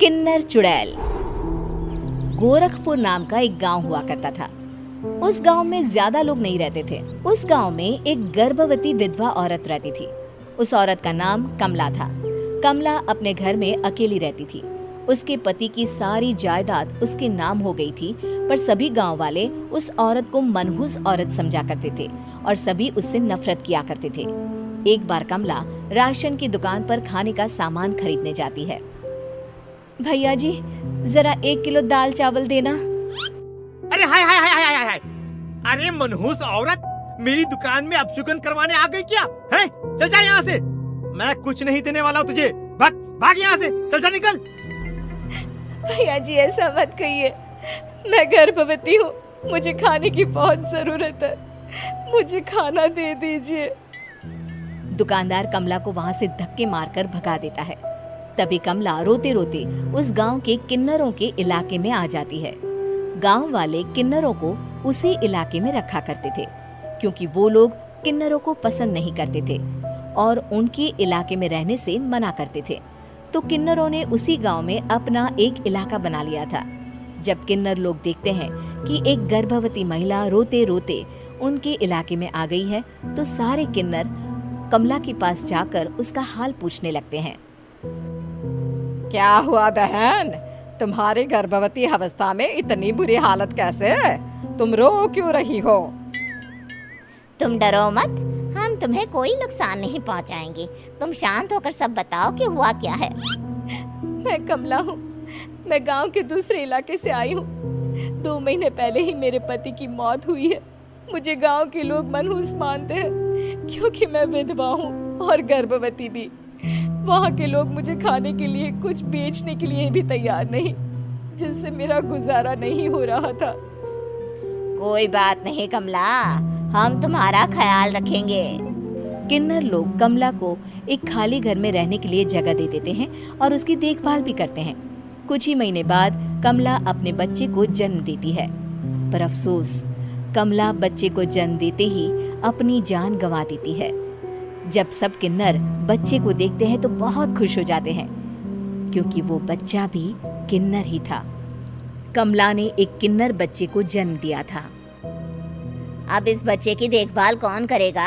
किन्नर चुड़ैल। गोरखपुर नाम का एक गांव हुआ करता था। उस गांव में ज्यादा लोग नहीं रहते थे। उस गांव में एक गर्भवती विधवा औरत रहती थी। उस औरत का नाम कमला था। कमला अपने घर में अकेली रहती थी। उसके पति की सारी जायदाद उसके नाम हो गई थी, पर सभी गांव वाले उस औरत को मनहूस औरत समझा करते थे और सभी उससे नफरत किया करते थे। एक बार कमला राशन की दुकान पर खाने का सामान खरीदने जाती है। भैया जी, जरा 1 किलो दाल चावल देना। अरे हाय हाय हाय हाय हाय! अरे मनहूस औरत, मेरी दुकान में अपशुगन करवाने आ गई क्या? हैं? चल जा यहाँ से, मैं कुछ नहीं देने वाला हूँ तुझे। भाग भाग यहाँ से, चल जा निकल। भैया जी, ऐसा मत कहिए, मैं गर्भवती हूँ, मुझे खाने की बहुत जरूरत है, मुझे खाना दे दीजिए। दुकानदार कमला को वहाँ से धक्के मारकर भगा देता है। तभी कमला रोते रोते उस गांव के किन्नरों के इलाके में आ जाती है। गांव वाले किन्नरों को उसी इलाके में रखा करते थे, क्योंकि वो लोग किन्नरों को पसंद नहीं करते थे और उनके इलाके में रहने से मना करते थे। तो किन्नरों ने उसी गांव में अपना एक इलाका बना लिया था। जब किन्नर लोग देखते हैं कि एक गर्भवती महिला रोते रोते उनके इलाके में आ गई है, तो सारे किन्नर कमला के पास जाकर उसका हाल पूछने लगते हैं। क्या हुआ बहन, तुम्हारी गर्भवती अवस्था में इतनी बुरी हालत कैसे है? तुम रो क्यों रही हो? तुम डरो मत, हम तुम्हें कोई नुकसान नहीं पहुंचाएंगे। तुम शांत होकर सब बताओ कि हुआ क्या है। मैं कमला हूँ, मैं गांव के दूसरे इलाके से आई हूँ। 2 महीने पहले ही मेरे पति की मौत हुई है। मुझे गांव के लोग मनहूस मानते हैं, क्योंकि मैं विधवा हूँ और गर्भवती भी। वहाँ के लोग मुझे खाने के लिए कुछ बेचने के लिए भी तैयार नहीं, जिससे मेरा गुजारा नहीं हो रहा था। कोई बात नहीं कमला, हम तुम्हारा ख्याल रखेंगे। किन्नर लोग कमला को एक खाली घर में रहने के लिए जगह दे देते हैं और उसकी देखभाल भी करते हैं। कुछ ही महीने बाद कमला अपने बच्चे को जन्म देती है, पर अफसोस, कमला बच्चे को जन्म देते ही अपनी जान गंवा देती है। जब सब किन्नर बच्चे को देखते हैं तो बहुत खुश हो जाते हैं, क्योंकि वो बच्चा भी किन्नर ही था। कमला ने एक किन्नर बच्चे को जन्म दिया था। अब इस बच्चे की देखभाल कौन करेगा?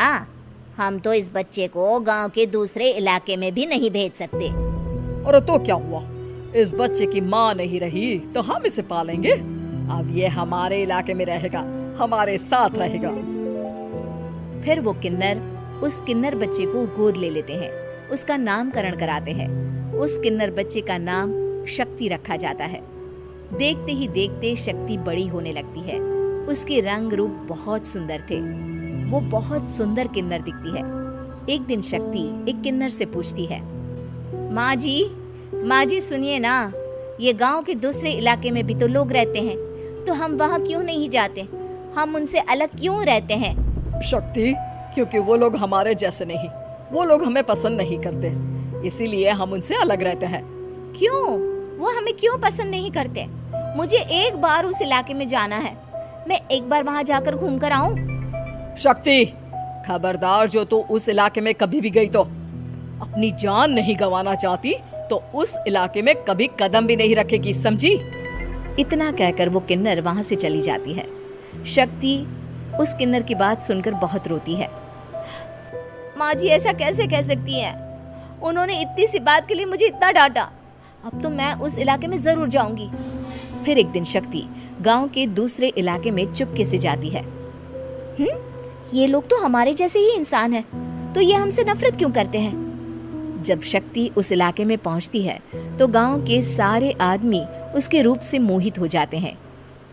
हम तो इस बच्चे को गांव के दूसरे इलाके में भी नहीं भेज सकते। अरे तो क्या हुआ, इस बच्चे की माँ नहीं रही तो हम इसे पालेंगे। अब ये हमारे इलाके में रहेगा, हमारे साथ रहेगा। फिर वो किन्नर उस किन्नर बच्चे को गोद ले लेते हैं, उसका नामकरण कराते हैं। उस किन्नर बच्चे का नाम शक्ति रखा जाता है। देखते ही देखते शक्ति बड़ी होने लगती है। उसके रंग रूप बहुत सुंदर थे। वो बहुत सुंदर किन्नर दिखती है। एक दिन शक्ति एक किन्नर से पूछती है, माँ जी सुनिए ना, ये गांव के दूसरे इलाके में भी तो लोग रहते हैं, तो हम वहाँ क्यों नहीं जाते? हम उनसे अलग क्यों रहते हैं? शक्ति, क्योंकि वो लोग हमारे जैसे नहीं, वो लोग हमें पसंद नहीं करते, इसीलिए हम उनसे अलग रहते हैं। क्यों? वो हमें क्यों पसंद नहीं करते? मुझे एक बार उस इलाके में जाना है, मैं एक बार वहाँ जाकर घूम कर आऊं। शक्ति, खबरदार, जो तू उस इलाके में कभी भी गई तो अपनी जान नहीं गंवाना चाहती तो उस इलाके में कभी कदम भी नहीं रखेगी, समझी? इतना कहकर वो किन्नर वहाँ से चली जाती है। शक्ति उस किन्नर की बात सुनकर बहुत रोती है। माँ जी, ऐसा कैसे कह सकती हैं? उन्होंने इतनी सी बात के लिए मुझे इतना डांटा। अब तो मैं उस इलाके में जरूर जाऊंगी। फिर एक दिन शक्ति गांव के दूसरे इलाके में चुपके से जाती है। ये लोग तो हमारे जैसे ही इंसान हैं, तो ये हमसे नफरत क्यों करते हैं? जब शक्ति उस इलाके में पहुंचती है तो गांव के सारे आदमी उसके रूप से मोहित हो जाते हैं।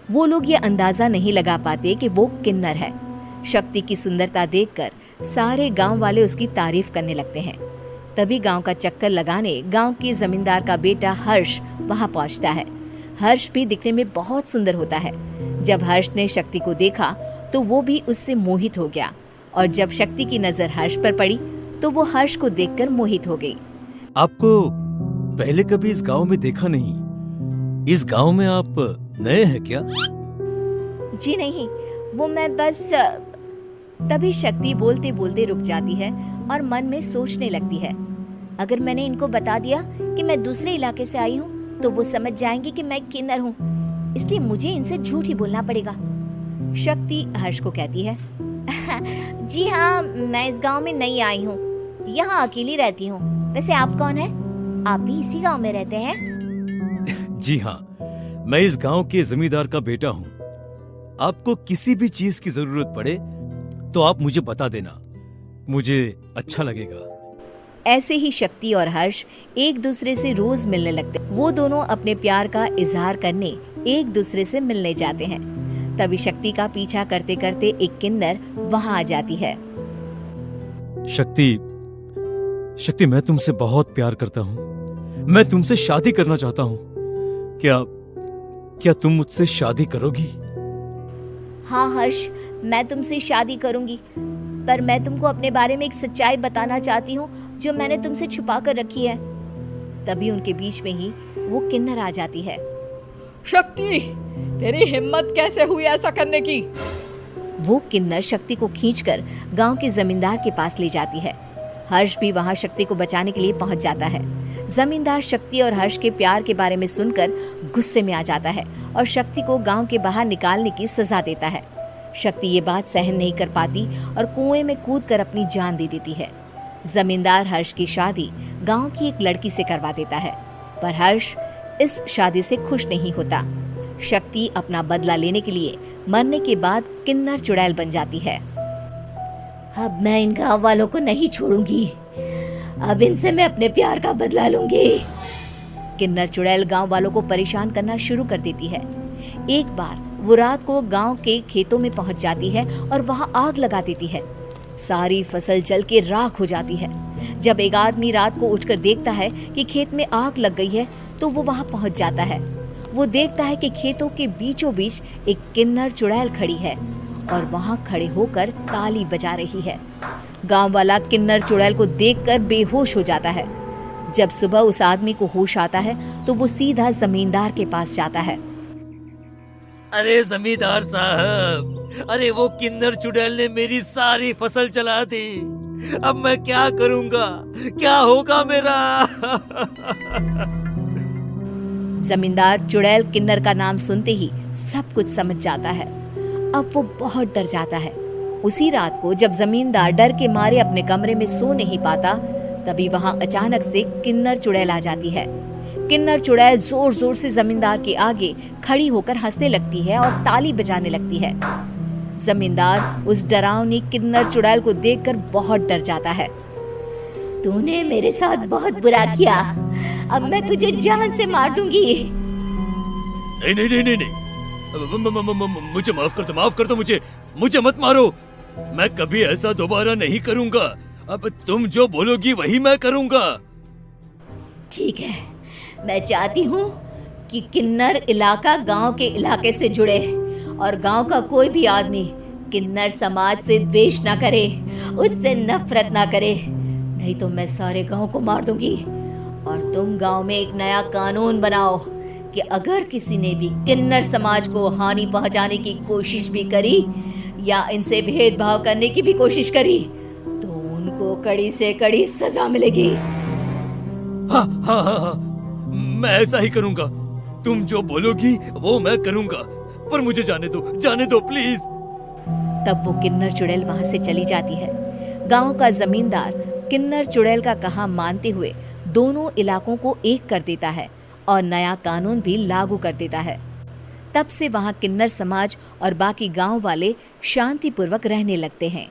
वो लोग ये अंदाजा नहीं लगा पाते कि वो किन्नर है। शक्ति की सुंदरता देखकर सारे गांव वाले उसकी तारीफ करने लगते हैं। तभी गांव का चक्कर लगाने गांव के जमींदार का बेटा हर्ष वहां पहुंचता है। हर्ष भी दिखने में बहुत सुंदर होता है। जब हर्ष ने शक्ति को देखा तो वो भी उससे मोहित हो गया, और जब शक्ति की नजर हर्ष पर पड़ी तो वो हर्ष को देखकर मोहित हो गई। आपको पहले कभी इस गांव में देखा नहीं। इस गांव में आप नए हैं क्या? जी नहीं, वो मैं बस। तभी शक्ति बोलते बोलते रुक जाती है और मन में सोचने लगती है, अगर मैंने इनको बता दिया कि मैं दूसरे इलाके से आई हूँ तो वो समझ जाएंगे कि मैं किन्नर हूँ, इसलिए मुझे इनसे झूठ ही बोलना पड़ेगा। शक्ति हर्ष को कहती है, जी हाँ, मैं इस गांव में नई आई हूँ, यहाँ अकेली रहती हूँ। वैसे आप कौन है? आप भी इसी गांव में रहते हैं? जी हाँ, मैं इस गांव के जमींदार का बेटा हूँ। आपको किसी भी चीज की जरूरत पड़े तो आप मुझे बता देना, मुझे अच्छा लगेगा। ऐसे ही शक्ति और हर्ष एक दूसरे से रोज मिलने लगते। वो दोनों अपने प्यार का इजहार करने एक दूसरे से मिलने जाते हैं। तभी शक्ति का पीछा करते करते एक किन्नर वहां आ जाती है। शक्ति, मैं तुमसे बहुत प्यार करता हूँ। मैं तुमसे शादी करना चाहता हूँ। क्या तुम मुझसे शादी करोगी? हाँ हर्ष, मैं तुमसे शादी करूंगी, पर मैं तुमको अपने बारे में एक सच्चाई बताना चाहती हूँ जो मैंने तुमसे छुपा कर रखी है। तभी उनके बीच में ही वो किन्नर आ जाती है। शक्ति, तेरी हिम्मत कैसे हुई ऐसा करने की? वो किन्नर शक्ति को खींचकर गांव के जमींदार के पास ले जाती है। हर्ष भी वहां शक्ति को बचाने के लिए पहुंच जाता है। जमींदार शक्ति और हर्ष के प्यार के बारे में सुनकर गुस्से में आ जाता है और शक्ति को गांव के बाहर निकालने की सजा देता है। शक्ति ये बात सहन नहीं कर पाती और कुएं में कूदकर अपनी जान दे देती है। जमींदार हर्ष की शादी गांव की एक लड़की से करवा देता है, पर हर्ष इस शादी से खुश नहीं होता। शक्ति अपना बदला लेने के लिए मरने के बाद किन्नर चुड़ैल बन जाती है। अब मैं इन गांव वालों को नहीं छोड़ूंगी, अब इनसे मैं अपने प्यार का बदला लूंगी। किन्नर चुड़ैल गांव वालों को परेशान करना शुरू कर देती है। एक बार वो रात को गांव के खेतों में पहुंच जाती है और वहां आग लगा देती है। सारी फसल जल के राख हो जाती है। जब एक आदमी रात को उठकर देखता है कि खेत में आग लग गई है तो वो वहां पहुंच जाता है। वो देखता है कि खेतों के बीचों बीच एक किन्नर चुड़ैल खड़ी है और वहां खड़े होकर ताली बजा रही है। गांव वाला किन्नर चुड़ैल को देखकर बेहोश हो जाता है। जब सुबह उस आदमी को होश आता है तो वो सीधा जमींदार के पास जाता है। अरे जमींदार साहब, अरे वो किन्नर चुड़ैल ने मेरी सारी फसल जला दी। अब मैं क्या करूंगा? क्या होगा मेरा? जमींदार चुड़ैल किन्नर का नाम सुनते ही सब कुछ समझ जाता है। अब वो बहुत डर जाता है। उसी रात को जब जमींदार डर के मारे अपने कमरे में सो नहीं पाता, तभी वहां अचानक से किन्नर चुड़ैल आ जाती है। किन्नर चुड़ैल जोर जोर से जमींदार के आगे खड़ी होकर हंसने लगती है और ताली बजाने लगती है। जमींदार उस डरावनी किन्नर चुड़ैल को देखकर बहुत डर जाता है। तूने मेरे साथ बहुत बुरा किया, अब मैं तुझे जान से मार दूंगी। नहीं नहीं नहीं नहीं नहीं, मुझे माफ कर दो, मुझे मत मारो। मैं कभी ऐसा दोबारा नहीं करूंगा। अब तुम जो बोलोगी वही मैं करूंगा। ठीक है, मैं चाहती हूँ कि किन्नर इलाका गांव के इलाके से जुड़े और गांव का कोई भी आदमी किन्नर समाज से द्वेष ना करे, उससे नफरत ना करे, नहीं तो मैं सारे गांव को मार दूंगी। और तुम गांव में एक नया कानून बनाओ कि अगर किसी ने भी किन्नर समाज को हानि पहुंचाने की कोशिश भी करी या इनसे भेदभाव करने की भी कोशिश करी तो उनको कड़ी से कड़ी सजा मिलेगी। हाँ हाँ हाँ हाँ, मैं ऐसा ही करूंगा। तुम जो बोलोगी वो मैं करूंगा, पर मुझे जाने दो प्लीज। तब वो किन्नर चुड़ैल वहां से चली जाती है। गांव का जमींदार किन्नर चुड़ैल का कहा मानते हुए दोनों इलाकों को एक कर देता है और नया कानून भी लागू कर देता है। तब से वहां किन्नर समाज और बाकी गांव वाले शांतिपूर्वक रहने लगते हैं।